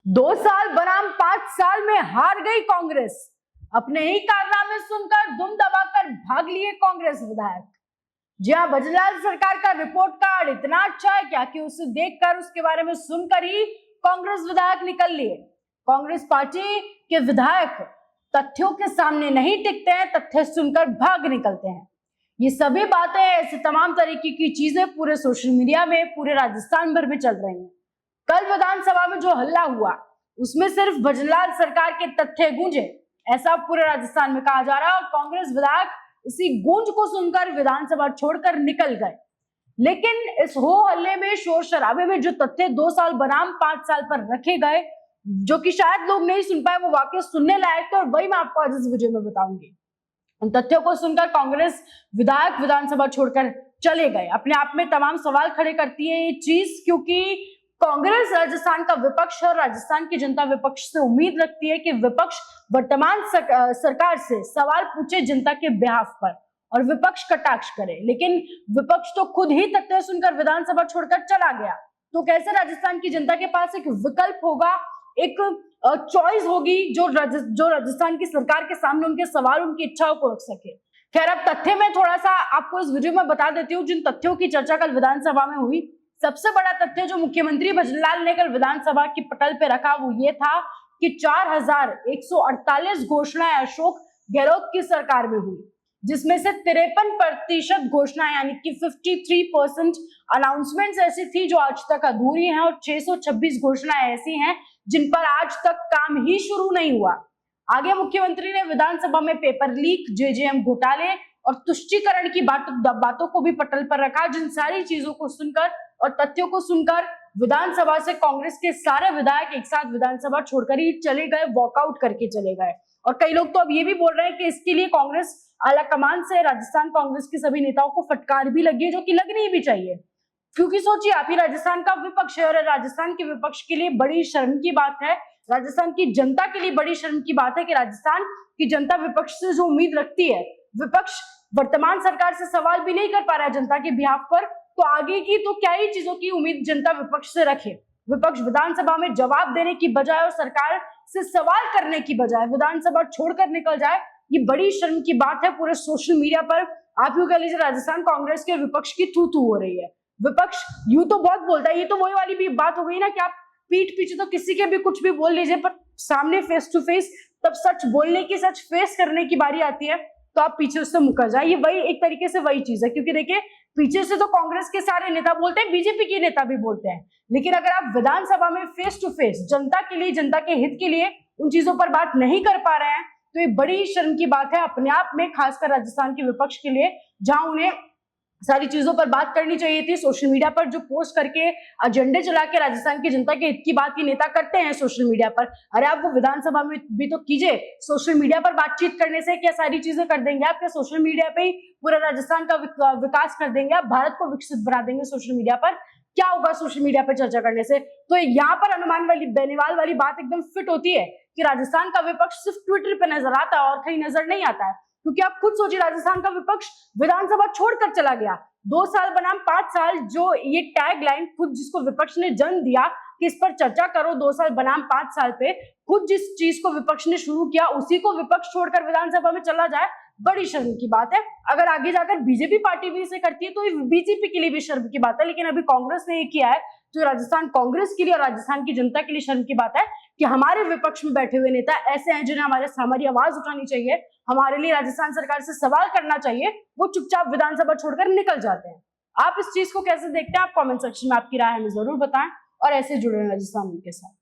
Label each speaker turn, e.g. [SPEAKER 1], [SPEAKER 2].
[SPEAKER 1] 2 साल बनाम 5 साल में हार गई कांग्रेस। अपने ही कारनामे सुनकर दुम दबाकर भाग लिए कांग्रेस विधायक। जी हां, भजनलाल सरकार का रिपोर्ट कार्ड इतना अच्छा है क्या कि उसे देखकर, उसके बारे में सुनकर ही कांग्रेस विधायक निकल लिए। कांग्रेस पार्टी के विधायक तथ्यों के सामने नहीं टिकते हैं, तथ्य सुनकर भाग निकलते हैं। ये सभी बातें, ऐसे तमाम तरीके की चीजें पूरे सोशल मीडिया में, पूरे राजस्थान भर में चल रही हैं। कल विधानसभा में जो हल्ला हुआ उसमें सिर्फ भजनलाल सरकार के तथ्य गूंजे, ऐसा पूरे राजस्थान में कहा जा रहा है। और कांग्रेस विधायक इसी गूंज को सुनकर विधानसभा छोड़कर निकल गए। लेकिन इस हो हल्ले में, शोर शराबे में जो तथ्य 2 साल बनाम 5 साल पर रखे गए, जो कि शायद लोग नहीं सुन पाए, वो वाकई सुनने लायक थे और वही मैं आपको आज इस वीडियो में बताऊंगी। उन तथ्यों को सुनकर कांग्रेस विधायक विधानसभा छोड़कर चले गए। अपने आप में तमाम सवाल खड़े करती है ये चीज, क्योंकि कांग्रेस राजस्थान का विपक्ष है और राजस्थान की जनता विपक्ष से उम्मीद रखती है कि विपक्ष वर्तमान सरकार से सवाल पूछे जनता के बिहाफ पर और विपक्ष कटाक्ष करे। लेकिन विपक्ष तो खुद ही तथ्य सुनकर विधानसभा छोड़कर चला गया, तो कैसे राजस्थान की जनता के पास एक विकल्प होगा, एक चॉइस होगी जो राजस्थान की सरकार के सामने उनके सवाल, उनकी इच्छाओं को रख सके। खैर, अब तथ्य में थोड़ा सा आपको इस वीडियो में बता देती हूँ जिन तथ्यों की चर्चा कल विधानसभा में हुई। सबसे बड़ा तथ्य जो मुख्यमंत्री भजनलाल ने कल विधानसभा की पटल पे रखा वो ये था कि 4148 घोषणाएं अशोक गहलोत की सरकार में हुई, जिसमें से 53% घोषणाएं यानी कि 53% अनाउंसमेंट्स ऐसी थी जो आज तक अधूरी हैं और 626 घोषणाएं ऐसी हैं जिन पर आज तक काम ही शुरू नहीं हुआ। आगे मुख्यमंत्री ने विधानसभा में पेपर लीक, जेजेएम घोटाले और तुष्टीकरण की बातों को भी पटल पर रखा। जिन सारी चीजों को सुनकर और तथ्यों को सुनकर विधानसभा से कांग्रेस के सारे विधायक एक साथ विधानसभा छोड़कर ही चले गए, वॉकआउट करके चले गए। और कई लोग तो अब ये भी बोल रहे हैं कि इसके लिए कांग्रेस आलाकमान से राजस्थान कांग्रेस के सभी नेताओं को फटकार भी लगी है, जो कि लगनी भी चाहिए। क्योंकि सोचिए, आप ही राजस्थान का विपक्ष है और राजस्थान के विपक्ष के लिए बड़ी शर्म की बात है, राजस्थान की जनता के लिए बड़ी शर्म की बात है कि राजस्थान की जनता विपक्ष से जो उम्मीद रखती है, विपक्ष वर्तमान सरकार से सवाल भी नहीं कर पा रहा है जनता के बिहाफ पर, तो आगे की तो क्या ही चीजों की उम्मीद जनता विपक्ष से रखे। विपक्ष विधानसभा में जवाब देने की बजाय और सरकार से सवाल करने की बजाय विधानसभा छोड़कर निकल जाए, ये बड़ी शर्म की बात है। पूरे सोशल मीडिया पर आप यूं कह लीजिए, राजस्थान कांग्रेस के विपक्ष की थू थू हो रही है। विपक्ष यूं तो बहुत बोलता है, ये तो वही वाली भी बात हो गई ना कि आप पीठ पीछे तो किसी के भी कुछ भी बोल लीजिए, पर सामने फेस टू फेस तब सच बोलने की, सच फेस करने की बारी आती है तो आप पीछे उससे मुकर जाए। ये वही एक तरीके से वही चीज है, क्योंकि देखिए, पीछे से तो कांग्रेस के सारे नेता बोलते हैं, बीजेपी के नेता भी बोलते हैं, लेकिन अगर आप विधानसभा में फेस टू फेस जनता के लिए, जनता के हित के लिए उन चीजों पर बात नहीं कर पा रहे हैं, तो ये बड़ी शर्म की बात है अपने आप में, खासकर राजस्थान के विपक्ष के लिए, जहां उन्हें सारी चीजों पर बात करनी चाहिए थी। सोशल मीडिया पर जो पोस्ट करके, एजेंडे चला के राजस्थान की जनता के हित की बात ये नेता करते हैं सोशल मीडिया पर, अरे आप वो विधानसभा में भी तो कीजिए। सोशल मीडिया पर बातचीत करने से क्या सारी चीजें कर देंगे आप? क्या सोशल मीडिया पे ही पूरा राजस्थान का विकास कर देंगे आप? भारत को विकसित बना देंगे सोशल मीडिया पर? क्या होगा सोशल मीडिया पर चर्चा करने से? तो यहाँ पर अनुमान वाली, बेनीवाल वाली बात एकदम फिट होती है कि राजस्थान का विपक्ष सिर्फ ट्विटर पे नजर आता है और कहीं नजर नहीं आता है। क्योंकि आप खुद सोचिए, राजस्थान का विपक्ष विधानसभा छोड़कर चला गया। 2 साल बनाम 5 साल, जो ये टैग लाइन खुद जिसको विपक्ष ने जन्म दिया कि इस पर चर्चा करो 2 साल बनाम 5 साल पे, खुद जिस चीज को विपक्ष ने शुरू किया उसी को विपक्ष छोड़कर विधानसभा में चला जाए, बड़ी शर्म की बात है। अगर आगे जाकर बीजेपी पार्टी भी इसे करती है तो ये बीजेपी के लिए भी शर्म की बात है, लेकिन अभी कांग्रेस ने ये किया है जो राजस्थान कांग्रेस के लिए और राजस्थान की जनता के लिए शर्म की बात है कि हमारे विपक्ष में बैठे हुए नेता ऐसे हैं जिन्हें हमारी आवाज उठानी चाहिए, हमारे लिए राजस्थान सरकार से सवाल करना चाहिए, वो चुपचाप विधानसभा छोड़कर निकल जाते हैं। आप इस चीज को कैसे देखते हैं? आप कमेंट सेक्शन में आपकी राय हमें जरूर बताएं और ऐसे जुड़े रहें राजस्थान के साथ।